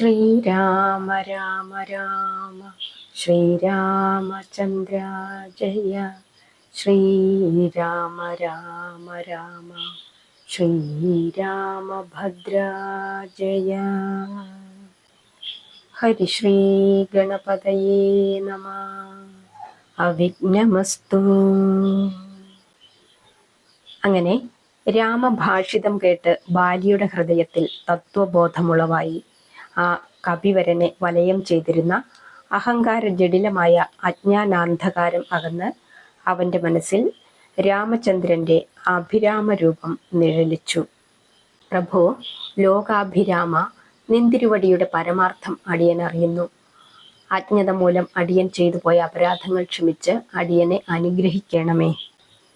ശ്രീരാമ രാമ രാമ ശ്രീരാമചന്ദ്ര ജയ. ശ്രീരാമ രാമ രാമ ശ്രീരാമഭദ്ര ജയ. ഹരിശ്രീ ഗണപതയേ നമഃ. അവിഘ്നമസ്തു. അങ്ങനെ രാമഭാഷിതം കേട്ട് ബാലിയുടെ ഹൃദയത്തിൽ തത്വബോധമുളവായി. ആ കപിവരനെ വലയം ചെയ്തിരുന്ന അഹങ്കാര ജഡിലമായ അജ്ഞാനാന്ധകാരം അകന്ന് അവന്റെ മനസ്സിൽ രാമചന്ദ്രന്റെ അഭിരാമരൂപം നിഴലിച്ചു. പ്രഭോ, ലോകാഭിരാമ, നിന്തിരുവടിയുടെ പരമാർത്ഥം അടിയൻ അറിയുന്നു. അജ്ഞത മൂലം അടിയൻ ചെയ്തു പോയ അപരാധങ്ങൾ ക്ഷമിച്ച് അടിയനെ അനുഗ്രഹിക്കണമേ.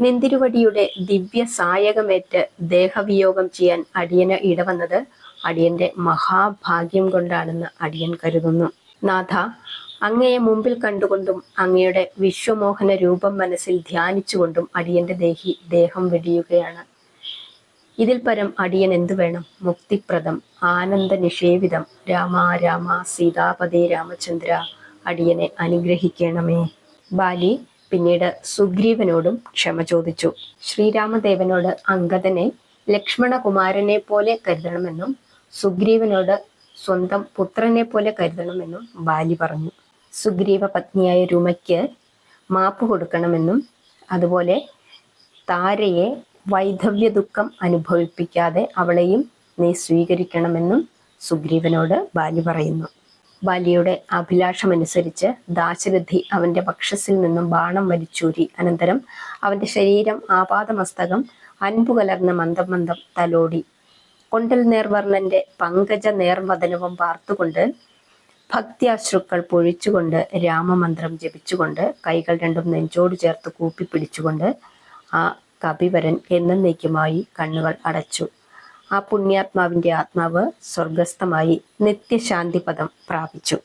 നിന്തിരുവടിയുടെ ദിവ്യ സായകമേറ്റ് ദേഹവിയോഗം ചെയ്യാൻ അടിയന് ഇടവന്നത് അടിയന്റെ മഹാഭാഗ്യം കൊണ്ടാണെന്ന് അടിയൻ കരുതുന്നു. നാഥ, അങ്ങയെ മുമ്പിൽ കണ്ടുകൊണ്ടും അങ്ങയുടെ വിശ്വമോഹന രൂപം മനസ്സിൽ ധ്യാനിച്ചുകൊണ്ടും അടിയന്റെ ദേഹം വെടിയുകയാണ്. ഇതിൽ പരം അടിയൻ എന്തു വേണം? മുക്തിപ്രദം, ആനന്ദ നിഷേവിതം രാമ രാമ സീതാപതേ രാമചന്ദ്ര, അടിയനെ അനുഗ്രഹിക്കണമേ. ബാലി പിന്നീട് സുഗ്രീവനോടും ക്ഷമ ചോദിച്ചു. ശ്രീരാമദേവനോട് അംഗദനെ ലക്ഷ്മണകുമാരനെ പോലെ കരുതണമെന്നും സുഗ്രീവനോട് സ്വന്തം പുത്രനെ പോലെ കരുതണമെന്നും ബാലി പറഞ്ഞു. സുഗ്രീവ പത്നിയായ രുമയ്ക്ക് മാപ്പ് കൊടുക്കണമെന്നും അതുപോലെ താരയെ വൈധവ്യ ദുഃഖം അനുഭവിപ്പിക്കാതെ അവളെയും നീ സ്വീകരിക്കണമെന്നും സുഗ്രീവനോട് ബാലി പറയുന്നു. ബാലിയുടെ അഭിലാഷമനുസരിച്ച് ദാശരഥി അവന്റെ വക്ഷസിൽ നിന്നും ബാണം വലിച്ചൂരി. അനന്തരം അവന്റെ ശരീരം ആപാദമസ്തകം അൻപു കലർന്ന മന്ദം മന്ദം തലോടി. കൊണ്ടൽ നേർവർണ്ണന്റെ പങ്കജ നേർവദനവും പാർത്തുകൊണ്ട് ഭക്തിയാശ്രുക്കൾ പൊഴിച്ചുകൊണ്ട് രാമമന്ത്രം ജപിച്ചുകൊണ്ട് കൈകൾ രണ്ടും നെഞ്ചോട് ചേർത്ത് കൂപ്പിപ്പിടിച്ചുകൊണ്ട് ആ കപിവരൻ എന്നേക്കുമായി കണ്ണുകൾ അടച്ചു. ആ പുണ്യാത്മാവിന്റെ ആത്മാവ് സ്വർഗസ്ഥമായി നിത്യശാന്തിപദം പ്രാപിച്ചു.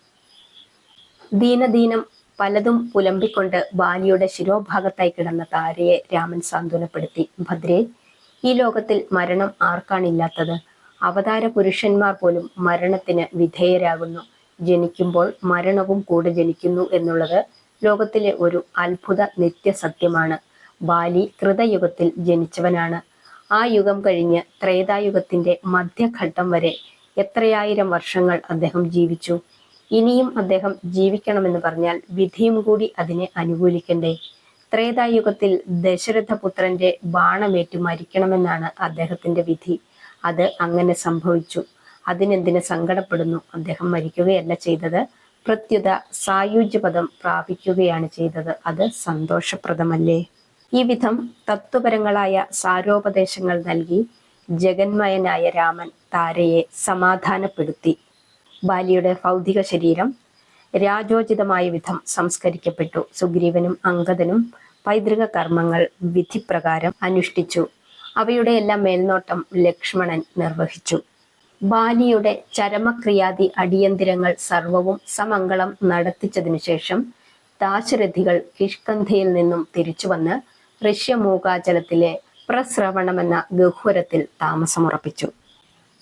ദീനദീനം പലതും പുലമ്പിക്കൊണ്ട് ബാലിയുടെ ശിരോഭാഗത്തായി കിടന്ന താരയെ രാമൻ സാന്ത്വനപ്പെടുത്തി. ഭദ്രേ, ഈ ലോകത്തിൽ മരണം ആർക്കാണില്ലാത്തത്? അവതാര പുരുഷന്മാർ പോലും മരണത്തിന് വിധേയരാകുന്നു. ജനിക്കുമ്പോൾ മരണവും കൂടെ ജനിക്കുന്നു എന്നുള്ളത് ലോകത്തിലെ ഒരു അത്ഭുത നിത്യസത്യമാണ്. ബാലി കൃതയുഗത്തിൽ ജനിച്ചവനാണ്. ആ യുഗം കഴിഞ്ഞ് ത്രേതായുഗത്തിന്റെ മധ്യഘട്ടം വരെ എത്രയായിരം വർഷങ്ങൾ അദ്ദേഹം ജീവിച്ചു. ഇനിയും അദ്ദേഹം ജീവിക്കണമെന്ന് പറഞ്ഞാൽ വിധിയും കൂടി അതിനെ അനുകൂലിക്കണ്ടേ? ത്രേതായുഗത്തിൽ ദശരഥപുത്രന്റെ ബാണമേറ്റു മരിക്കണമെന്നാണ് അദ്ദേഹത്തിന്റെ വിധി. അത് അങ്ങനെ സംഭവിച്ചു. അതിനെന്തിന് സങ്കടപ്പെടുന്നു? അദ്ദേഹം മരിക്കുകയല്ല ചെയ്തത്, പ്രത്യുത സായുജ്യപദം പ്രാപിക്കുകയാണ് ചെയ്തത്. അത് സന്തോഷപ്രദമല്ലേ? ഈ വിധം തത്വപരങ്ങളായ സാരോപദേശങ്ങൾ നൽകി ജഗന്മയനായ രാമൻ താരയെ സമാധാനപ്പെടുത്തി. ബാലിയുടെ ഭൗതിക ശരീരം രാജോചിതമായ വിധം സംസ്കരിക്കപ്പെട്ടു. സുഗ്രീവനും അംഗദനും പൈതൃക കർമ്മങ്ങൾ വിധിപ്രകാരം അനുഷ്ഠിച്ചു. അവയുടെ എല്ലാം മേൽനോട്ടം ലക്ഷ്മണൻ നിർവഹിച്ചു. ബാലിയുടെ ചരമക്രിയാദി അടിയന്തിരങ്ങൾ സർവവും സമംഗളം നടത്തിച്ചതിനു ശേഷം ദാശരഥികൾ കിഷ്കന്ധയിൽ നിന്നും തിരിച്ചുവന്ന് ഋഷ്യമൂകാചലത്തിലെ പ്രസ്രവണമെന്ന ഗഹ്വരത്തിൽ താമസമുറപ്പിച്ചു.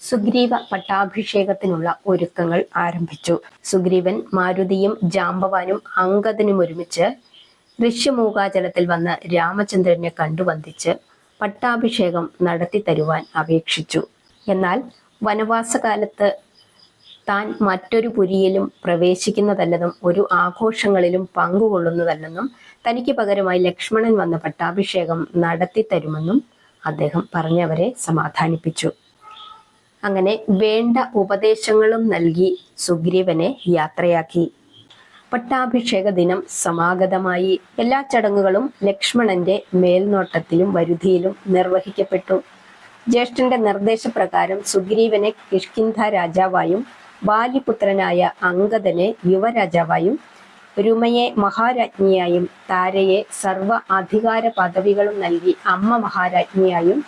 സുഗ്രീവ പട്ടാഭിഷേകത്തിനുള്ള ഒരുക്കങ്ങൾ ആരംഭിച്ചു. സുഗ്രീവൻ മാരുതിയും ജാമ്പവാനും അംഗദനും ഒരുമിച്ച് ഋഷ്യമൂകാചലത്തിൽ വന്ന് രാമചന്ദ്രനെ കണ്ടുവന്ദിച്ച് പട്ടാഭിഷേകം നടത്തി തരുവാൻ അപേക്ഷിച്ചു. എന്നാൽ വനവാസകാലത്ത് താൻ മറ്റൊരു പുരിയിലും പ്രവേശിക്കുന്നതല്ലെന്നും ഒരു ആഘോഷങ്ങളിലും പങ്കുകൊള്ളുന്നതല്ലെന്നും തനിക്ക് പകരമായി ലക്ഷ്മണൻ വന്ന പട്ടാഭിഷേകം നടത്തി തരുമെന്നും അദ്ദേഹം പറഞ്ഞവരെ സമാധാനിപ്പിച്ചു. അങ്ങനെ വേണ്ട ഉപദേശങ്ങളും നൽകി സുഗ്രീവനെ യാത്രയാക്കി. പട്ടാഭിഷേക ദിനം സമാഗതമായി. എല്ലാ ചടങ്ങുകളും ലക്ഷ്മണന്റെ മേൽനോട്ടത്തിലും വരുതിയിലും നിർവഹിക്കപ്പെട്ടു. ജ്യേഷ്ഠന്റെ നിർദ്ദേശപ്രകാരം സുഗ്രീവനെ കിഷ്കിന്ധ രാജാവായും ബാലിപുത്രനായ അംഗദനെ യുവരാജാവായും രുമയെ മഹാരാജ്ഞിയായും താരയെ സർവ അധികാര പദവികളും നൽകി അമ്മ മഹാരാജ്ഞിയായും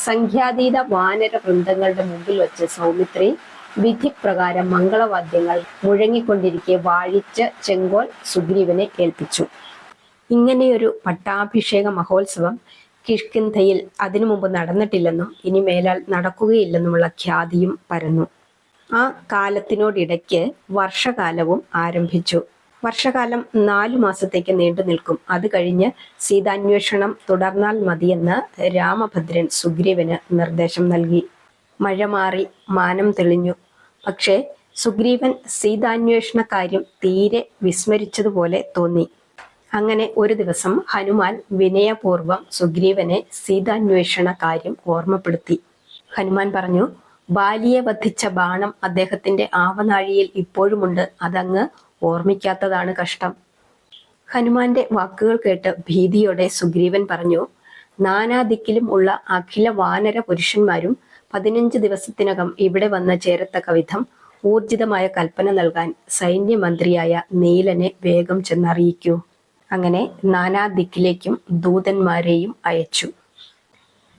സംഖ്യാതീത വാനര വൃന്ദങ്ങളുടെ മുമ്പിൽ വെച്ച് സൗമിത്രി വിധിപ്രകാരം മംഗളവാദ്യങ്ങൾ മുഴങ്ങിക്കൊണ്ടിരിക്കെ വാഴിച്ച് ചെങ്കോൽ സുഗ്രീവനെ ഏൽപ്പിച്ചു. ഇങ്ങനെയൊരു പട്ടാഭിഷേക മഹോത്സവം കിഷ്കിന്ധയിൽ അതിനു മുമ്പ് നടന്നിട്ടില്ലെന്നും ഇനി മേലാൽ നടക്കുകയില്ലെന്നുമുള്ള ഖ്യാതിയും പരന്നു. ആ കാലത്തിനോടിടയ്ക്ക് വർഷകാലവും ആരംഭിച്ചു. വർഷകാലം 4 മാസത്തേക്ക് നീണ്ടു നിൽക്കും. അത് കഴിഞ്ഞ് സീതാന്വേഷണം തുടർന്നാൽ മതിയെന്ന് രാമഭദ്രൻ സുഗ്രീവന് നിർദ്ദേശം നൽകി. മഴ മാറി, മാനം തെളിഞ്ഞു. പക്ഷേ സുഗ്രീവൻ സീതാന്വേഷണ കാര്യം തീരെ വിസ്മരിച്ചതുപോലെ തോന്നി. അങ്ങനെ ഒരു ദിവസം ഹനുമാൻ വിനയപൂർവ്വം സുഗ്രീവനെ സീതാന്വേഷണ കാര്യം ഓർമ്മപ്പെടുത്തി. ഹനുമാൻ പറഞ്ഞു, ബാലിയെ വധിച്ച ബാണം അദ്ദേഹത്തിന്റെ ആവനാഴിയിൽ ഇപ്പോഴുമുണ്ട്. അതങ്ങ് ഓർമ്മിക്കാത്തതാണ് കഷ്ടം. ഹനുമാന്റെ വാക്കുകൾ കേട്ട് ഭീതിയോടെ സുഗ്രീവൻ പറഞ്ഞു, നാനാദിക്കിലും ഉള്ള അഖില വാനര പുരുഷന്മാരും 15 ദിവസത്തിനകം ഇവിടെ വന്ന് ചേരത്തക്ക വിധം ഊർജിതമായ കൽപ്പന നൽകാൻ സൈന്യമന്ത്രിയായ നീലനെ വേഗം ചെന്നറിയിക്കൂ. അങ്ങനെ നാനാദിക്കിലേക്കും ദൂതന്മാരെയും അയച്ചു.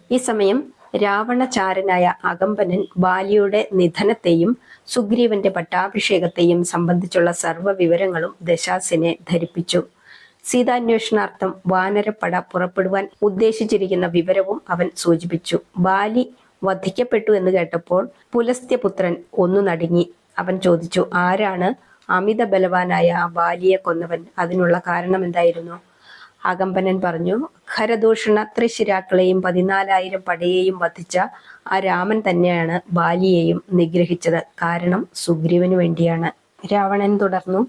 ഈ സമയം രാവണചാരനായ അകമ്പനൻ ബാലിയുടെ നിധനത്തെയും സുഗ്രീവന്റെ പട്ടാഭിഷേകത്തെയും സംബന്ധിച്ചുള്ള സർവ്വ വിവരങ്ങളും ദശാസ്യനെ ധരിപ്പിച്ചു. സീതാന്വേഷണാർത്ഥം വാനരപ്പട പുറപ്പെടുവാൻ ഉദ്ദേശിച്ചിരിക്കുന്ന വിവരവും അവൻ സൂചിപ്പിച്ചു. ബാലി വധിക്കപ്പെട്ടു എന്ന് കേട്ടപ്പോൾ പുലസ്ത്യപുത്രൻ ഒന്നു നടുങ്ങി. അവൻ ചോദിച്ചു, ആരാണ് അമിത ബലവാനായ ആ ബാലിയെ കൊന്നവൻ? അതിനുള്ള കാരണം എന്തായിരുന്നു? അകമ്പനൻ പറഞ്ഞു, ഖരദൂഷണ ത്രിശിരാക്കളെയും 14,000 പടയെയും വധിച്ച ആ രാമൻ തന്നെയാണ് ബാലിയെയും നിഗ്രഹിച്ചത്. കാരണം സുഗ്രീവന് വേണ്ടിയാണ്. രാവണൻ തുടർന്നു,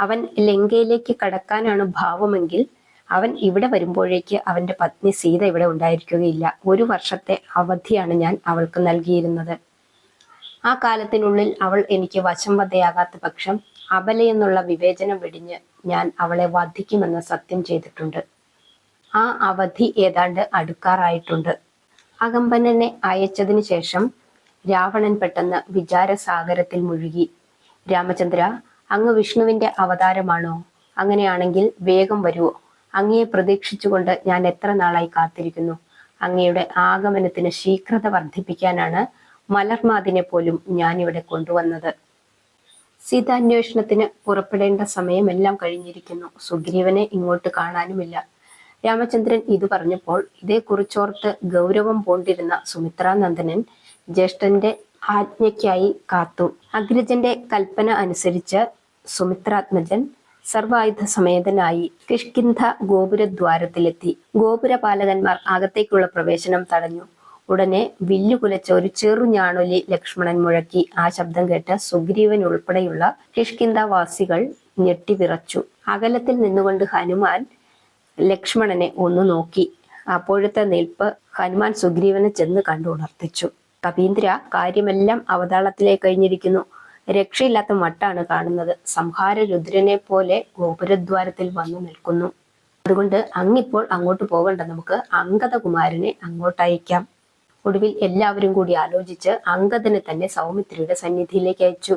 അവൻ ലങ്കയിലേക്ക് കടക്കാനാണ് ഭാവമെങ്കിൽ അവൻ ഇവിടെ വരുമ്പോഴേക്ക് അവന്റെ പത്നി സീത ഇവിടെ ഉണ്ടായിരിക്കുകയില്ല. 1 വർഷത്തെ അവധിയാണ് ഞാൻ അവൾക്ക് നൽകിയിരുന്നത്. ആ കാലത്തിനുള്ളിൽ അവൾ എനിക്ക് വശംവദയാകാത്ത പക്ഷം അബലയെന്നുള്ള വിവേചനം വെടിഞ്ഞ് ഞാൻ അവളെ വധിക്കുമെന്ന് സത്യം ചെയ്തിട്ടുണ്ട്. ആ അവധി ഏതാണ്ട് അടുക്കാറായിട്ടുണ്ട്. അകമ്പനനെ അയച്ചതിന് ശേഷം രാവണൻ പെട്ടെന്ന് വിചാരസാഗരത്തിൽ മുഴുകി. രാമചന്ദ്ര, അങ്ങ് വിഷ്ണുവിന്റെ അവതാരമാണോ? അങ്ങനെയാണെങ്കിൽ വേഗം വരുവോ? അങ്ങയെ പ്രതീക്ഷിച്ചുകൊണ്ട് ഞാൻ എത്ര നാളായി കാത്തിരിക്കുന്നു. അങ്ങയുടെ ആഗമനത്തിന് ശീഘ്രത വർദ്ധിപ്പിക്കാനാണ് മലർമാതിനെ പോലും ഞാനിവിടെ കൊണ്ടുവന്നത്. സീതാന്വേഷണത്തിന് പുറപ്പെടേണ്ട സമയമെല്ലാം കഴിഞ്ഞിരിക്കുന്നു. സുഗ്രീവനെ ഇങ്ങോട്ട് കാണാനുമില്ല. രാമചന്ദ്രൻ ഇത് പറഞ്ഞപ്പോൾ ഇതേക്കുറിച്ചോർത്ത് ഗൗരവം പൂണ്ടിരുന്ന സുമിത്രാനന്ദനൻ ജ്യേഷ്ഠന്റെ ആജ്ഞയ്ക്കായി കാത്തു. അഗ്രജന്റെ കൽപ്പന അനുസരിച്ച് സുമിത്രാത്മജൻ സർവായുധ സമേതനായി കിഷ്കിന്ധ ഗോപുരദ്വാരത്തിലെത്തി. ഗോപുരപാലകന്മാർ അകത്തേക്കുള്ള പ്രവേശനം തടഞ്ഞു. ഉടനെ വില്ലുകുലച്ച ഒരു ചെറുഞാണൊലി ലക്ഷ്മണൻ മുഴക്കി. ആ ശബ്ദം കേട്ട് സുഗ്രീവൻ ഉൾപ്പെടെയുള്ള കിഷ്കിന്ധാവാസികൾ ഞെട്ടിവിറച്ചു. അകലത്തിൽ നിന്നുകൊണ്ട് ഹനുമാൻ ലക്ഷ്മണനെ ഒന്ന് നോക്കി. അപ്പോഴത്തെ നിൽപ്പ് ഹനുമാൻ സുഗ്രീവനെ ചെന്ന് കണ്ടു ഉണർത്തിച്ചു. കപീന്ദ്ര, കാര്യമെല്ലാം അവതാളത്തിലേക്ക് കഴിഞ്ഞിരിക്കുന്നു. രക്ഷയില്ലാത്ത മട്ടാണ് കാണുന്നത്. സംഹാര രുദ്രനെ പോലെ ഗോപുരദ്വാരത്തിൽ വന്നു നിൽക്കുന്നു. അതുകൊണ്ട് അങ്ങിപ്പോൾ അങ്ങോട്ട് പോകണ്ട, നമുക്ക് അംഗദകുമാരനെ അങ്ങോട്ടയക്കാം. ഒടുവിൽ എല്ലാവരും കൂടി ആലോചിച്ച് അംഗദനെ തന്നെ സൗമിത്രിയുടെ സന്നിധിയിലേക്ക് അയച്ചു.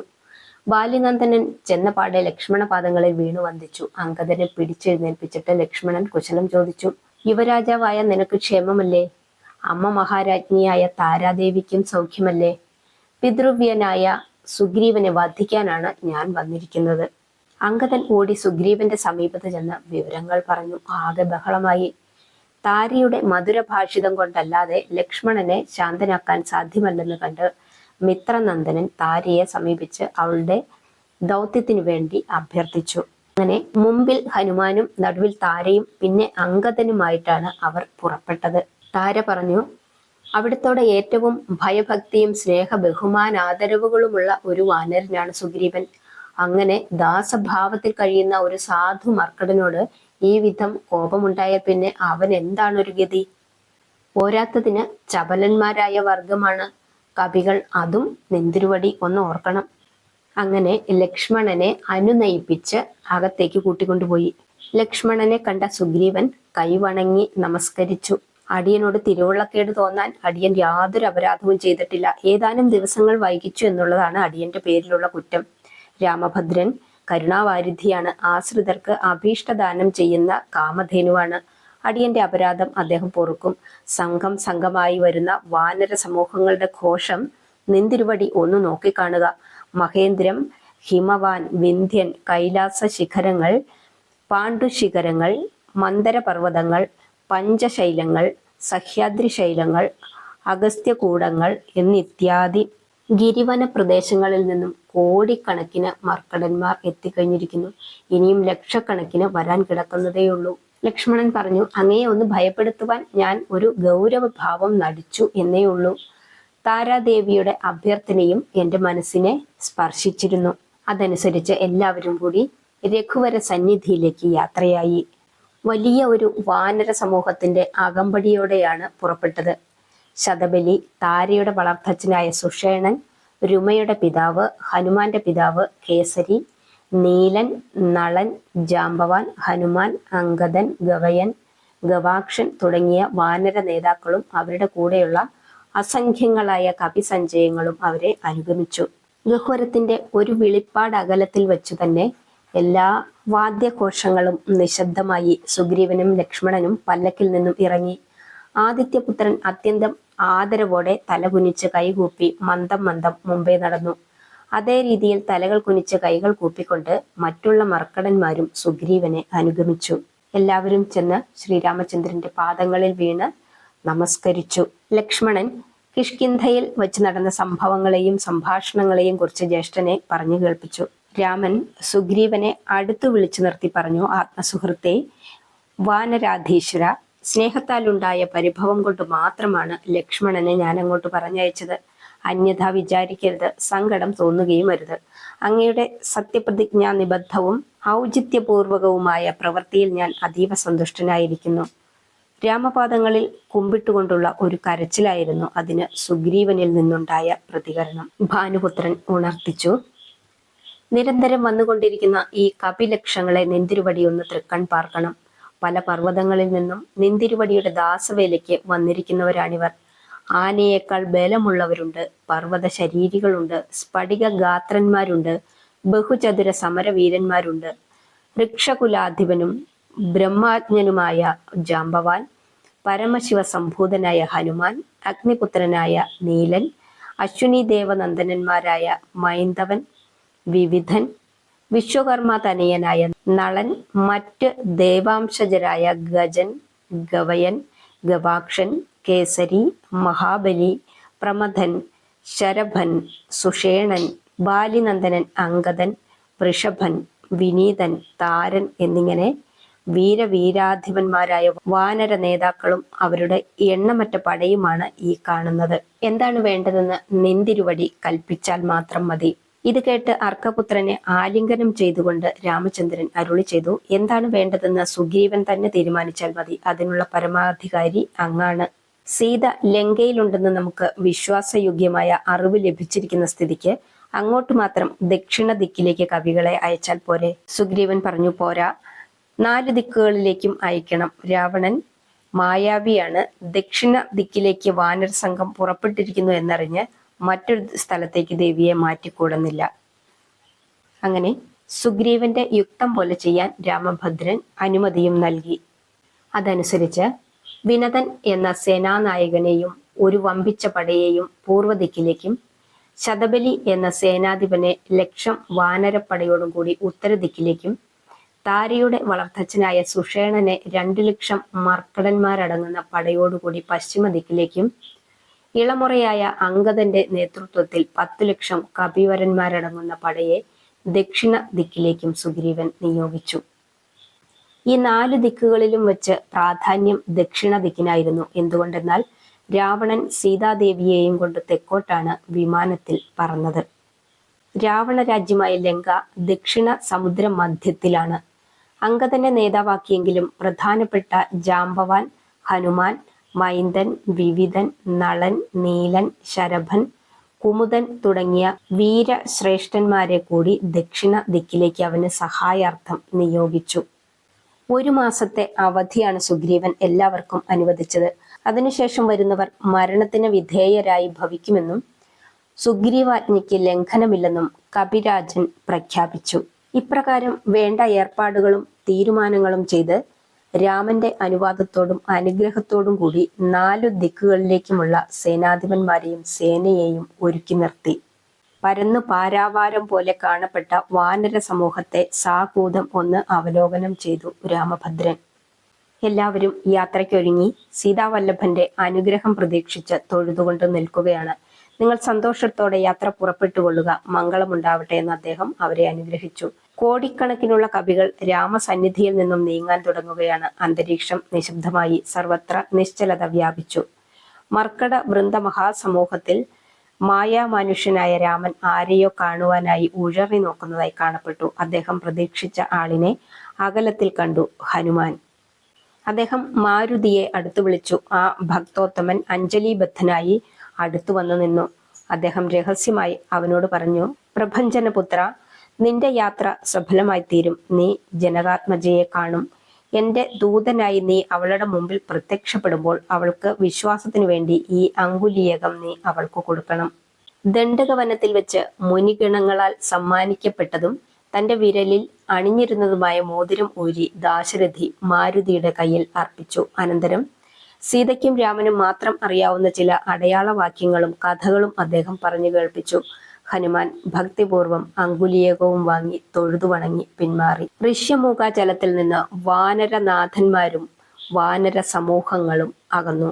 ബാലിനന്ദനൻ ചെന്നപാടെ ലക്ഷ്മണ പാദങ്ങളിൽ വീണു വന്ദിച്ചു. അംഗദനെ പിടിച്ചെഴുന്നേൽപ്പിച്ചിട്ട് ലക്ഷ്മണൻ കുശലം ചോദിച്ചു. യുവരാജാവായ നിനക്ക് ക്ഷേമമല്ലേ? അമ്മ മഹാരാജ്ഞിയായ താരാദേവിക്കും സൗഖ്യമല്ലേ? പിതൃവ്യനായ സുഗ്രീവനെ വധിക്കാനാണ് ഞാൻ വന്നിരിക്കുന്നത്. അംഗദൻ ഓടി സുഗ്രീവന്റെ സമീപത്ത് ചെന്ന് വിവരങ്ങൾ പറഞ്ഞു. ആകെ ബഹളമായി. താരയുടെ മധുരഭാഷിതം കൊണ്ടല്ലാതെ ലക്ഷ്മണനെ ശാന്തനാക്കാൻ സാധ്യമല്ലെന്ന് കണ്ട് മിത്രനന്ദനൻ താരയെ സമീപിച്ച് അവളുടെ ദൗത്യത്തിനു വേണ്ടി അഭ്യർത്ഥിച്ചു. അങ്ങനെ മുമ്പിൽ ഹനുമാനും നടുവിൽ താരയും പിന്നെ അംഗദനുമായിട്ടാണ് അവർ പുറപ്പെട്ടത്. താര പറഞ്ഞു, അവിടുത്തോടെ ഏറ്റവും ഭയഭക്തിയും സ്നേഹ ബഹുമാനാദരവുകളുമുള്ള ഒരു വാനരനാണ് സുഗ്രീവൻ. അങ്ങനെ ദാസഭാവത്തിൽ കഴിയുന്ന ഒരു സാധു മർക്കടനോട് ഈ വിധം കോപമുണ്ടായ പിന്നെ അവൻ എന്താണ് ഒരു ഗതി? പോരാത്തതിന് ചപലന്മാരായ വർഗമാണ് കവികൾ. അതും നെന്തിരുവടി ഒന്ന് ഓർക്കണം. അങ്ങനെ ലക്ഷ്മണനെ അനുനയിപ്പിച്ച് അകത്തേക്ക് കൂട്ടിക്കൊണ്ടുപോയി. ലക്ഷ്മണനെ കണ്ട സുഗ്രീവൻ കൈവണങ്ങി നമസ്കരിച്ചു. അടിയനോട് തിരുവുള്ളക്കേട് തോന്നാൻ അടിയൻ യാതൊരു അപരാധവും ചെയ്തിട്ടില്ല. ഏതാനും ദിവസങ്ങൾ വൈകിച്ചു എന്നുള്ളതാണ് അടിയന്റെ പേരിലുള്ള കുറ്റം. രാമഭദ്രൻ കരുണാവാരിധിയാണ്. ആശ്രിതർക്ക് അഭീഷ്ടദാനം ചെയ്യുന്ന കാമധേനുവാണ്. അടിയന്റെ അപരാധം അദ്ദേഹം പൊറുക്കും. സംഘം സംഘമായി വരുന്ന വാനര സമൂഹങ്ങളുടെ ഘോഷം നിന്തിരുവടി ഒന്ന് നോക്കിക്കാണുക. മഹേന്ദ്രം, ഹിമവാൻ, വിന്ധ്യൻ, കൈലാസ ശിഖരങ്ങൾ, പാണ്ഡുശിഖരങ്ങൾ, മന്ദരപർവ്വതങ്ങൾ, പഞ്ചശൈലങ്ങൾ, സഹ്യാദ്രി ശൈലങ്ങൾ, അഗസ്ത്യകൂടങ്ങൾ എന്നിത്യാദി ഗിരിവന പ്രദേശങ്ങളിൽ നിന്നും കോടിക്കണക്കിന് മർക്കടന്മാർ എത്തിക്കഴിഞ്ഞിരിക്കുന്നു. ഇനിയും ലക്ഷക്കണക്കിന് വരാൻ കിടക്കുന്നതേയുള്ളൂ. ലക്ഷ്മണൻ പറഞ്ഞു, അങ്ങയെ ഒന്ന് ഭയപ്പെടുത്തുവാൻ ഞാൻ ഒരു ഗൗരവഭാവം നടിച്ചു എന്നേയുള്ളൂ. താരാദേവിയുടെ അഭ്യർത്ഥനയും എന്റെ മനസ്സിനെ സ്പർശിച്ചിരുന്നു. അതനുസരിച്ച് എല്ലാവരും കൂടി രഘുവര സന്നിധിയിലേക്ക് യാത്രയായി. വലിയ ഒരു വാനര സമൂഹത്തിന്റെ അകമ്പടിയോടെയാണ് പുറപ്പെട്ടത്. ശതബലി, താരയുടെ വളർത്തച്ഛനായ സുഷേണൻ, രുമയുടെ പിതാവ്, ഹനുമാന്റെ പിതാവ് കേസരി, നീലൻ, നളൻ, ജാംബവാൻ, ഹനുമാൻ, അങ്കദൻ, ഗവയൻ, ഗവാക്ഷൻ തുടങ്ങിയ വാനര നേതാക്കളും അവരുടെ കൂടെയുള്ള അസംഖ്യങ്ങളായ കപിസഞ്ചയങ്ങളും അവരെ അനുഗമിച്ചു. ഗഹ്വരത്തിന്റെ ഒരു വിളിപ്പാട് അകലത്തിൽ വെച്ചു തന്നെ എല്ലാ വാദ്യഘോഷങ്ങളും നിശബ്ദമായി. സുഗ്രീവനും ലക്ഷ്മണനും പല്ലക്കിൽ നിന്നും ഇറങ്ങി. ആദിത്യപുത്രൻ അത്യന്തം ആദരവോടെ തലകുനിച്ച് കൈകൂപ്പി മന്ദം മന്ദം മുമ്പേ നടന്നു. അതേ രീതിയിൽ തലകൾ കുനിച്ച് കൈകൾ കൂപ്പിക്കൊണ്ട് മറ്റുള്ള മർക്കടന്മാരും സുഗ്രീവനെ അനുഗമിച്ചു. എല്ലാവരും ചെന്ന് ശ്രീരാമചന്ദ്രന്റെ പാദങ്ങളിൽ വീണ് നമസ്കരിച്ചു. ലക്ഷ്മണൻ കിഷ്കിന്ധയിൽ വെച്ച് നടന്ന സംഭവങ്ങളെയും സംഭാഷണങ്ങളെയും കുറിച്ച് ജ്യേഷ്ഠനെ പറഞ്ഞു കേൾപ്പിച്ചു. രാമൻ സുഗ്രീവനെ അടുത്തു വിളിച്ചു നിർത്തി പറഞ്ഞു, ആത്മസുഹൃത്തെ, വാനരാധീശ്വര, സ്നേഹത്താലുണ്ടായ പരിഭവം കൊണ്ട് മാത്രമാണ് ലക്ഷ്മണനെ ഞാൻ അങ്ങോട്ട് പറഞ്ഞയച്ചത്. അന്യഥ വിചാരിക്കരുത്, സങ്കടം തോന്നുകയും അരുത്. അങ്ങയുടെ സത്യപ്രതിജ്ഞാ നിബദ്ധവും ഔചിത്യപൂർവകവുമായ പ്രവൃത്തിയിൽ ഞാൻ അതീവ സന്തുഷ്ടനായിരിക്കുന്നു. രാമപാദങ്ങളിൽ കുമ്പിട്ടുകൊണ്ടുള്ള ഒരു കരച്ചിലായിരുന്നു അതിന് സുഗ്രീവനിൽ നിന്നുണ്ടായ പ്രതികരണം. ഭാനുപുത്രൻ ഉണർത്തിച്ചു, നിരന്തരം വന്നുകൊണ്ടിരിക്കുന്ന ഈ കപിലക്ഷങ്ങളെ നെന്തിരുവടി ഒന്ന് തൃക്കൺ പാർക്കണം. പല പർവ്വതങ്ങളിൽ നിന്നും നെന്തിരുവടിയുടെ ദാസവേലയ്ക്ക് വന്നിരിക്കുന്നവരാണിവർ. ആനയേക്കാൾ ബലമുള്ളവരുണ്ട്, പർവ്വത ശരീരികളുണ്ട്, സ്ഫടിക ഗാത്രന്മാരുണ്ട്, ബഹുചതുര സമരവീരന്മാരുണ്ട്. വൃക്ഷകുലാധിപനും ബ്രഹ്മാജ്ഞനുമായ ജാംബവാൻ, പരമശിവ സംഭൂതനായ ഹനുമാൻ, അഗ്നിപുത്രനായ നീലൻ, അശ്വിനി ദേവനന്ദനന്മാരായ മൈന്ദവൻ, വിവിധൻ, വിശ്വകർമ്മ തനയനായ നളൻ, മറ്റ് ദേവാംശജരായ ഗജൻ, ഗവയൻ, ഗവാക്ഷൻ, കേസരി, മഹാബലി, പ്രമഥൻ, ശരഭൻ, സുഷേണൻ, ബാലിനന്ദനൻ, അങ്കദൻ, വൃഷഭൻ, വിനീതൻ, താരൻ എന്നിങ്ങനെ വീരവീരാധിപന്മാരായ വാനര നേതാക്കളും അവരുടെ എണ്ണമറ്റ പടയുമാണ് ഈ കാണുന്നത്. എന്താണ് വേണ്ടതെന്ന് നെന്തിരുവടി കൽപ്പിച്ചാൽ മാത്രം മതി. ഇത് കേട്ട് അർക്കപുത്രനെ ആലിംഗനം ചെയ്തുകൊണ്ട് രാമചന്ദ്രൻ അരുളി ചെയ്തു, എന്താണ് വേണ്ടതെന്ന് സുഗ്രീവൻ തന്നെ തീരുമാനിച്ചാൽ മതി. അതിനുള്ള പരമാധികാരി അങ്ങാണ്. സീത ലങ്കയിലുണ്ടെന്ന് നമുക്ക് വിശ്വാസയോഗ്യമായ അറിവ് ലഭിച്ചിരിക്കുന്ന സ്ഥിതിക്ക് അങ്ങോട്ട് മാത്രം ദക്ഷിണ ദിക്കിലേക്ക് കവികളെ അയച്ചാൽ പോരെ? സുഗ്രീവൻ പറഞ്ഞു, പോരാ, 4 ദിക്കുകളിലേക്കും അയക്കണം. രാവണൻ മായാവിയാണ്. ദക്ഷിണ ദിക്കിലേക്ക് വാനര സംഘം പുറപ്പെട്ടിരിക്കുന്നു എന്നറിഞ്ഞ് മറ്റൊരു സ്ഥലത്തേക്ക് ദേവിയെ മാറ്റിക്കൂടുന്നില്ല. അങ്ങനെ സുഗ്രീവന്റെ യുക്തം പോലെ ചെയ്യാൻ രാമഭദ്രൻ അനുമതിയും നൽകി. അതനുസരിച്ച് വിനതൻ എന്ന സേനാനായകനെയും ഒരു വമ്പിച്ച പടയെയും പൂർവ്വദിക്കിലേക്കും, ശതബലി എന്ന സേനാധിപനെ 1,00,000 വാനരപ്പടയോടും കൂടി ഉത്തരദിക്കിലേക്കും, താരയുടെ വളർത്തച്ഛനായ സുഷേണനെ 2,00,000 മർക്കടന്മാരടങ്ങുന്ന പടയോടുകൂടി പശ്ചിമ ദിക്കിലേക്കും, ഇളമുറയായ അങ്കദന്റെ നേതൃത്വത്തിൽ 10,00,000 കപിവരന്മാരടങ്ങുന്ന പടയെ ദക്ഷിണ ദിക്കിലേക്കും സുഗ്രീവൻ നിയോഗിച്ചു. ഈ 4 ദിക്കുകളിലും വെച്ച് പ്രാധാന്യം ദക്ഷിണ ദിക്കിനായിരുന്നു. എന്തുകൊണ്ടെന്നാൽ രാവണൻ സീതാദേവിയെയും കൊണ്ട് തെക്കോട്ടാണ് വിമാനത്തിൽ പറന്നത്. രാവണ രാജ്യമായ ലങ്ക ദക്ഷിണ സമുദ്ര മധ്യത്തിലാണ്. അങ്കദനെ നേതാവാക്കിയെങ്കിലും പ്രധാനപ്പെട്ട ജാംബവാൻ, ഹനുമാൻ, മൈന്ദൻ, വിവിധൻ, നളൻ, നീലൻ, ശരഭൻ, കുമുദൻ തുടങ്ങിയ വീരശ്രേഷ്ഠന്മാരെ കൂടി ദക്ഷിണ ദിക്കിലേക്ക് അവന് സഹായാർത്ഥം നിയോഗിച്ചു. 1 മാസത്തെ അവധിയാണ് സുഗ്രീവൻ എല്ലാവർക്കും അനുവദിച്ചത്. അതിനുശേഷം വരുന്നവർ മരണത്തിന് വിധേയരായി ഭവിക്കുമെന്നും സുഗ്രീവാജ്ഞയ്ക്ക് ലംഘനമില്ലെന്നും കപിരാജൻ പ്രഖ്യാപിച്ചു. ഇപ്രകാരം വേണ്ട ഏർപ്പാടുകളും തീരുമാനങ്ങളും ചെയ്ത് രാമന്റെ അനുവാദത്തോടും അനുഗ്രഹത്തോടും കൂടി 4 ദിക്കുകളിലേക്കുമുള്ള സേനാധിപന്മാരെയും സേനയെയും ഒരുക്കി നിർത്തി. പരന്നു പാരാവാരം പോലെ കാണപ്പെട്ട വാനര സമൂഹത്തെ സാകൂതം ഒന്ന് അവലോകനം ചെയ്തു രാമഭദ്രൻ. എല്ലാവരും യാത്രയ്ക്കൊരുങ്ങി സീതാവല്ലഭന്റെ അനുഗ്രഹം പ്രതീക്ഷിച്ച് തൊഴുതുകൊണ്ട് നിൽക്കുകയാണ്. നിങ്ങൾ സന്തോഷത്തോടെ യാത്ര പുറപ്പെട്ടുകൊള്ളുക, മംഗളമുണ്ടാവട്ടെ എന്ന് അദ്ദേഹം അവരെ അനുഗ്രഹിച്ചു. കോടിക്കണക്കിനുള്ള കവികൾ രാമസന്നിധിയിൽ നിന്നും നീങ്ങാൻ തുടങ്ങുകയാണ്. അന്തരീക്ഷം നിശബ്ദമായി. സർവത്ര നിശ്ചലത വ്യാപിച്ചു. മർക്കട വൃന്ദ മഹാസമൂഹത്തിൽ മായാമാനുഷ്യനായ രാമൻ ആരെയോ കാണുവാനായി ഉഴറി നോക്കുന്നതായി കാണപ്പെട്ടു. അദ്ദേഹം പ്രതീക്ഷിച്ച ആളിനെ അകലത്തിൽ കണ്ടു. ഹനുമാൻ. അദ്ദേഹം മാരുതിയെ അടുത്തു വിളിച്ചു. ആ ഭക്തോത്തമൻ അഞ്ജലിബദ്ധനായി അടുത്തു വന്നു നിന്നു. അദ്ദേഹം രഹസ്യമായി അവനോട് പറഞ്ഞു, പ്രഭഞ്ജനപുത്ര, നിന്റെ യാത്ര സഫലമായി തീരും. നീ ജനകാത്മജയെ കാണും. എന്റെ ദൂതനായി നീ അവളുടെ മുമ്പിൽ പ്രത്യക്ഷപ്പെടുമ്പോൾ അവൾക്ക് വിശ്വാസത്തിനു വേണ്ടി ഈ അങ്കുലീയകം നീ അവൾക്ക് കൊടുക്കണം. ദണ്ഡകവനത്തിൽ വെച്ച് മുനിഗണങ്ങളാൽ സമ്മാനിക്കപ്പെട്ടതും തന്റെ വിരലിൽ അണിഞ്ഞിരുന്നതുമായ മോതിരം ഊരി ദാശരഥി മാരുതിയുടെ കയ്യിൽ അർപ്പിച്ചു. അനന്തരം സീതയ്ക്കും രാമനും മാത്രം അറിയാവുന്ന ചില അടയാളവാക്യങ്ങളും കഥകളും അദ്ദേഹം പറഞ്ഞു കേൾപ്പിച്ചു. ഹനുമാൻ ഭക്തിപൂർവം അങ്കുലീയകവും വാങ്ങി തൊഴുതു വണങ്ങി പിന്മാറി. ഋഷ്യമൂകാചലത്തിൽ നിന്ന് വാനരനാഥന്മാരും വാനര സമൂഹങ്ങളും അകന്നു.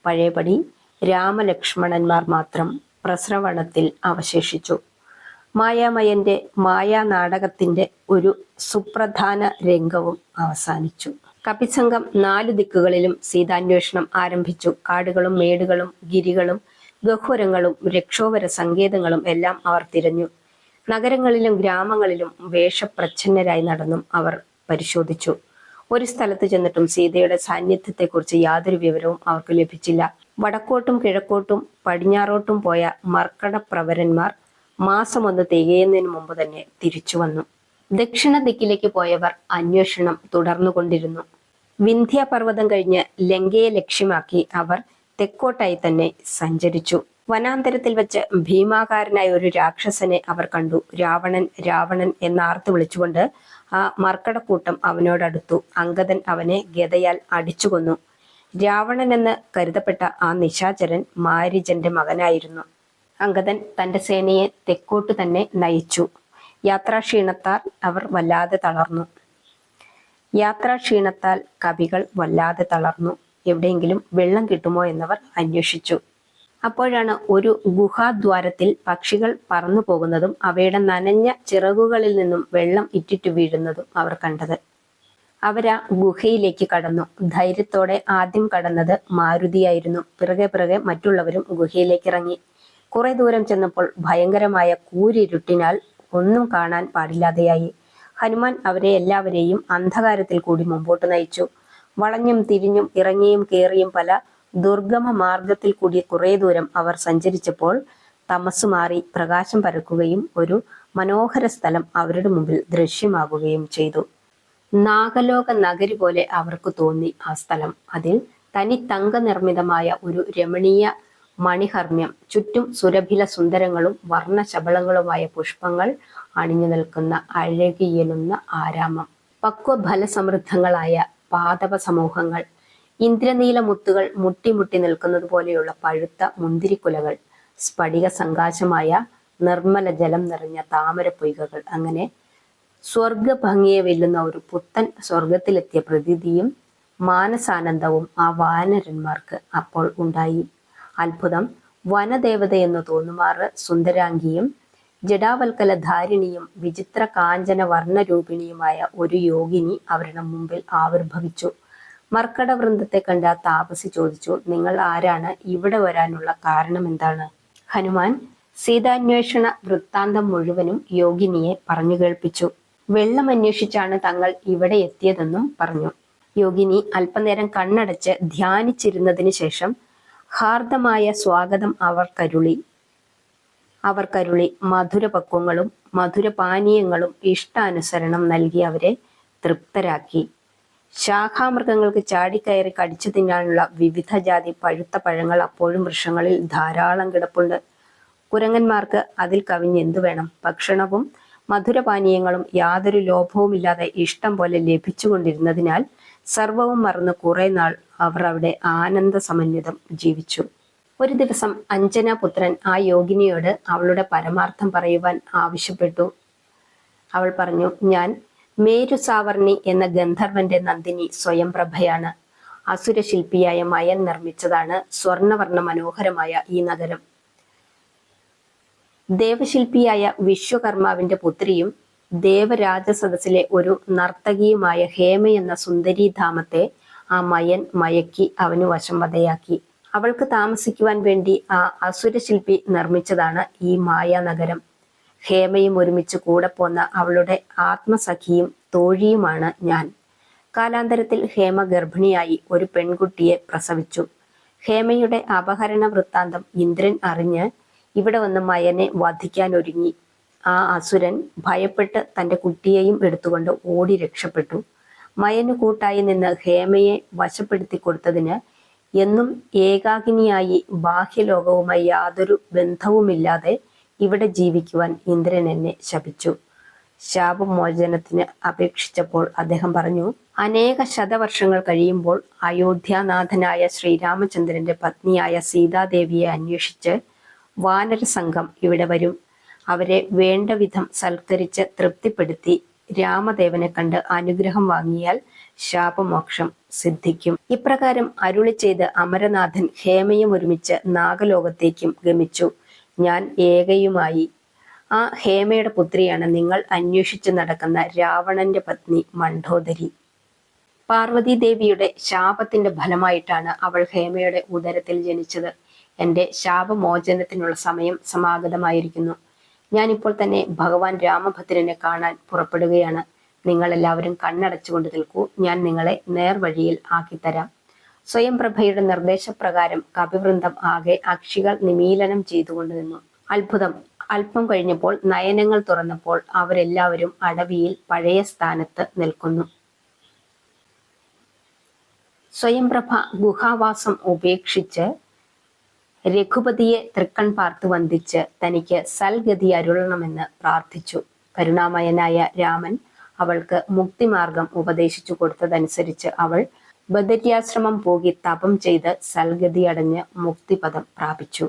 പഴയപടി രാമലക്ഷ്മണന്മാർ മാത്രം പ്രസ്രവണത്തിൽ അവശേഷിച്ചു. മായാമയന്റെ മായാനാടകത്തിന്റെ ഒരു സുപ്രധാന രംഗവും അവസാനിച്ചു. കപിസംഘം 4 ദിക്കുകളിലും സീതാന്വേഷണം ആരംഭിച്ചു. കാടുകളും മേടുകളും ഗിരികളും ഗഹ്വരങ്ങളും രക്ഷോവര സങ്കേതങ്ങളും എല്ലാം അവർ തിരഞ്ഞു. നഗരങ്ങളിലും ഗ്രാമങ്ങളിലും വേഷപ്രച്ഛന്നരായി നടന്നും അവർ പരിശോധിച്ചു. ഒരു സ്ഥലത്ത് ചെന്നിട്ടും സീതയുടെ സാന്നിധ്യത്തെക്കുറിച്ച് യാതൊരു വിവരവും അവർക്ക് ലഭിച്ചില്ല. വടക്കോട്ടും കിഴക്കോട്ടും പടിഞ്ഞാറോട്ടും പോയ മർക്കട പ്രവരന്മാർ മാസം 1 തികയുന്നതിന് മുമ്പ് തന്നെ തിരിച്ചു വന്നു. ദക്ഷിണ ദിക്കിലേക്ക് പോയവർ അന്വേഷണം തുടർന്നുകൊണ്ടിരുന്നു. വിന്ധ്യ പർവ്വതം കഴിഞ്ഞ് ലങ്കയെ ലക്ഷ്യമാക്കി അവർ തെക്കോട്ടായി തന്നെ സഞ്ചരിച്ചു. വനാന്തരത്തിൽ വെച്ച് ഭീമാകാരനായ ഒരു രാക്ഷസനെ അവർ കണ്ടു. രാവണൻ രാവണൻ എന്നാർത്തു വിളിച്ചുകൊണ്ട് ആ മർക്കടക്കൂട്ടം അവനോടടുത്തു. അംഗദൻ അവനെ ഗദയാൽ അടിച്ചുകൊന്നു. രാവണൻ എന്ന് കരുതപ്പെട്ട ആ നിശാചരൻ മാരീചന്റെ മകനായിരുന്നു. അംഗദൻ തന്റെ സേനയെ തെക്കോട്ട് തന്നെ നയിച്ചു. യാത്രാക്ഷീണത്താൽ അവർ വല്ലാതെ തളർന്നു. യാത്രാക്ഷീണത്താൽ കവികൾ വല്ലാതെ തളർന്നു. എവിടെയെങ്കിലും വെള്ളം കിട്ടുമോ എന്നവർ അന്വേഷിച്ചു. അപ്പോഴാണ് ഒരു ഗുഹാദ്വാരത്തിൽ പക്ഷികൾ പറന്നു പോകുന്നതും അവയുടെ നനഞ്ഞ ചിറകുകളിൽ നിന്നും വെള്ളം ഇറ്റിറ്റു വീഴുന്നതും അവർ കണ്ടത്. അവരാ ഗുഹയിലേക്ക് കടന്നു. ധൈര്യത്തോടെ ആദ്യം കടന്നത് മാരുതിയായിരുന്നു. പിറകെ പിറകെ മറ്റുള്ളവരും ഗുഹയിലേക്ക് ഇറങ്ങി. കുറെ ദൂരം ചെന്നപ്പോൾ ഭയങ്കരമായ കൂരിരുട്ടിനാൽ ഒന്നും കാണാൻ പാടില്ലാതെയായി. ഹനുമാൻ അവരെ എല്ലാവരെയും അന്ധകാരത്തിൽ കൂടി മുമ്പോട്ട് നയിച്ചു. വളഞ്ഞും തിരിഞ്ഞും ഇറങ്ങിയും കയറിയും പല ദുർഗമ മാർഗത്തിൽ കൂടി കുറെ ദൂരം അവർ സഞ്ചരിച്ചപ്പോൾ തമസ് മാറി പ്രകാശം പരക്കുകയും ഒരു മനോഹര സ്ഥലം അവരുടെ മുമ്പിൽ ദൃശ്യമാകുകയും ചെയ്തു. നാഗലോക നഗരി പോലെ അവർക്ക് തോന്നി ആ സ്ഥലം. അതിൽ തനി തങ്ക നിർമ്മിതമായ ഒരു രമണീയ മണിഹർമ്മ്യം, ചുറ്റും സുരഭില സുന്ദരങ്ങളും വർണ്ണശബളങ്ങളുമായ പുഷ്പങ്ങൾ അണിഞ്ഞു നിൽക്കുന്ന അഴകിയെലുന്ന ആരാമം, പക്വഫലസമൃദ്ധങ്ങളായ പാദപ സമൂഹങ്ങൾ, ഇന്ദ്രനീല മുത്തുകൾ മുട്ടി നിൽക്കുന്നത് പോലെയുള്ള പഴുത്ത മുന്തിരിക്കുലകൾ, സ്ഫടിക സങ്കാശമായ നിർമ്മല ജലം നിറഞ്ഞ താമര പൊയ്കകൾ. അങ്ങനെ സ്വർഗഭംഗിയെ വെല്ലുന്ന ഒരു പുത്തൻ സ്വർഗത്തിലെത്തിയ പ്രതീതിയും മാനസാനന്ദവും ആ വാനരന്മാർക്ക് അപ്പോൾ ഉണ്ടായി. അത്ഭുതം! വനദേവതയെന്ന് തോന്നുമാറ് സുന്ദരാംഗിയും ജഡാവൽക്കല ധാരിണിയും വിചിത്ര കാഞ്ചന വർണ്ണരൂപിണിയുമായ ഒരു യോഗിനി അവരുടെ മുമ്പിൽ ആവിർഭവിച്ചു. മർക്കട വൃന്ദത്തെ കണ്ട താപസി ചോദിച്ചു, നിങ്ങൾ ആരാണ്? ഇവിടെ വരാനുള്ള കാരണം എന്താണ്? ഹനുമാൻ സീതാന്വേഷണ വൃത്താന്തം മുഴുവനും യോഗിനിയെ പറഞ്ഞു കേൾപ്പിച്ചു. വെള്ളം അന്വേഷിച്ചാണ് തങ്ങൾ ഇവിടെ എത്തിയതെന്നും പറഞ്ഞു. യോഗിനി അല്പനേരം കണ്ണടച്ച് ധ്യാനിച്ചിരുന്നതിന് ശേഷം ഹാർദമായ സ്വാഗതം അവർക്കരുളി മധുരപക്വങ്ങളും മധുരപാനീയങ്ങളും ഇഷ്ടാനുസരണം നൽകി അവരെ തൃപ്തരാക്കി. ശാഖാമൃഗങ്ങൾക്ക് ചാടിക്കയറി കടിച്ചു തിന്നാനുള്ള വിവിധ ജാതി പഴുത്ത പഴങ്ങൾ അപ്പോഴും വൃക്ഷങ്ങളിൽ ധാരാളം കിടപ്പുണ്ട്. കുരങ്ങന്മാർക്ക് അതിൽ കവിഞ്ഞ് എന്തു വേണം? ഭക്ഷണവും മധുരപാനീയങ്ങളും യാതൊരു ലോഭവുമില്ലാതെ ഇഷ്ടം പോലെ ലഭിച്ചുകൊണ്ടിരുന്നതിനാൽ സർവവും മറന്ന് കുറെ നാൾ അവർ അവിടെ ആനന്ദ സമന്വിതം ജീവിച്ചു. ഒരു ദിവസം അഞ്ജനാപുത്രൻ ആ യോഗിനിയോട് അവളുടെ പരമാർത്ഥം പറയുവാൻ ആവശ്യപ്പെട്ടു. അവൾ പറഞ്ഞു, ഞാൻ മേരുസാവർണി എന്ന ഗന്ധർവന്റെ നന്ദിനി സ്വയംപ്രഭയാണ്. അസുരശില്പിയായ മയൻ നിർമ്മിച്ചതാണ് സ്വർണവർണ്ണ മനോഹരമായ ഈ നഗരം. ദേവശില്പിയായ വിശ്വകർമാവിന്റെ പുത്രിയും ദേവരാജസദസ്സിലെ ഒരു നർത്തകിയുമായ ഹേമ എന്ന സുന്ദരീധാമത്തെ ആ മയൻ മയക്കി അവനു വശംവദയാക്കി. അവൾക്ക് താമസിക്കുവാൻ വേണ്ടി ആ അസുരശില്പി നിർമ്മിച്ചതാണ് ഈ മായാനഗരം. ഹേമയും ഒരുമിച്ച് കൂടെ പോന്ന അവളുടെ ആത്മസഖിയും തോഴിയുമാണ് ഞാൻ. കാലാന്തരത്തിൽ ഹേമ ഗർഭിണിയായി ഒരു പെൺകുട്ടിയെ പ്രസവിച്ചു. ഹേമയുടെ അപഹരണ വൃത്താന്തം ഇന്ദ്രൻ അറിഞ്ഞ് ഇവിടെ വന്ന് മയനെ വധിക്കാൻ ഒരുങ്ങി. ആ അസുരൻ ഭയപ്പെട്ട് തന്റെ കുട്ടിയെയും എടുത്തുകൊണ്ട് ഓടി രക്ഷപ്പെട്ടു. മയനു കൂട്ടായി നിന്ന് ഹേമയെ വശപ്പെടുത്തി കൊടുത്തതിന് എന്നും ഏകാകിനിയായി ബാഹ്യലോകവുമായി യാതൊരു ബന്ധവുമില്ലാതെ ഇവിടെ ജീവിക്കുവാൻ ഇന്ദ്രൻ എന്നെ ശപിച്ചു. ശാപമോചനത്തിന് അപേക്ഷിച്ചപ്പോൾ അദ്ദേഹം പറഞ്ഞു, അനേക ശതവർഷങ്ങൾ കഴിയുമ്പോൾ അയോധ്യാനാഥനായ ശ്രീരാമചന്ദ്രന്റെ പത്നിയായ സീതാദേവിയെ അന്വേഷിച്ച് വാനര സംഘം ഇവിടെ വരും. അവരെ വേണ്ട വിധം സൽക്കരിച്ച് തൃപ്തിപ്പെടുത്തി രാമദേവനെ കണ്ട് അനുഗ്രഹം വാങ്ങിയാൽ ശാപമോക്ഷം സിദ്ധിക്കും. ഇപ്രകാരം അരുളി ചെയ്ത് അമരനാഥൻ ഹേമയും ഒരുമിച്ച് നാഗലോകത്തേക്കും ഗമിച്ചു. ഞാൻ ഏകയുമായി. ആ ഹേമയുടെ പുത്രിയാണ് നിങ്ങൾ അന്വേഷിച്ചു നടക്കുന്ന രാവണന്റെ പത്നി മണ്ഡോദരി. പാർവതി ദേവിയുടെ ശാപത്തിന്റെ ഫലമായിട്ടാണ് അവൾ ഹേമയുടെ ഉദരത്തിൽ ജനിച്ചത്. എന്റെ ശാപമോചനത്തിനുള്ള സമയം സമാഗതമായിരിക്കുന്നു. ഞാനിപ്പോൾ തന്നെ ഭഗവാൻ രാമഭദ്രനെ കാണാൻ പുറപ്പെടുകയാണ്. നിങ്ങൾ എല്ലാവരും കണ്ണടച്ചുകൊണ്ട് നിൽക്കൂ. ഞാൻ നിങ്ങളെ നേർവഴിയിൽ ആക്കിത്തരാം. സ്വയംപ്രഭയുടെ നിർദ്ദേശപ്രകാരം കവിവൃന്ദം ആകെ അക്ഷികൾ നിമീലനം ചെയ്തുകൊണ്ട് നിന്നു. അത്ഭുതം! അല്പം കഴിഞ്ഞപ്പോൾ നയനങ്ങൾ തുറന്നപ്പോൾ അവരെല്ലാവരും അടവിയിൽ പഴയ സ്ഥാനത്ത് നിൽക്കുന്നു. സ്വയംപ്രഭ ഗുഹാവാസം ഉപേക്ഷിച്ച് രഘുപതിയെ തൃക്കൺ പാർത്ത് വന്ദിച്ച് തനിക്ക് സൽഗതി അരുളണമെന്ന് പ്രാർത്ഥിച്ചു. കരുണാമയനായ രാമൻ അവൾക്ക് മുക്തിമാർഗം ഉപദേശിച്ചു കൊടുത്തതനുസരിച്ച് അവൾ ബദര്യാശ്രമം പോകി തപം ചെയ്ത് സൽഗതി അടഞ്ഞ് മുക്തിപദം പ്രാപിച്ചു.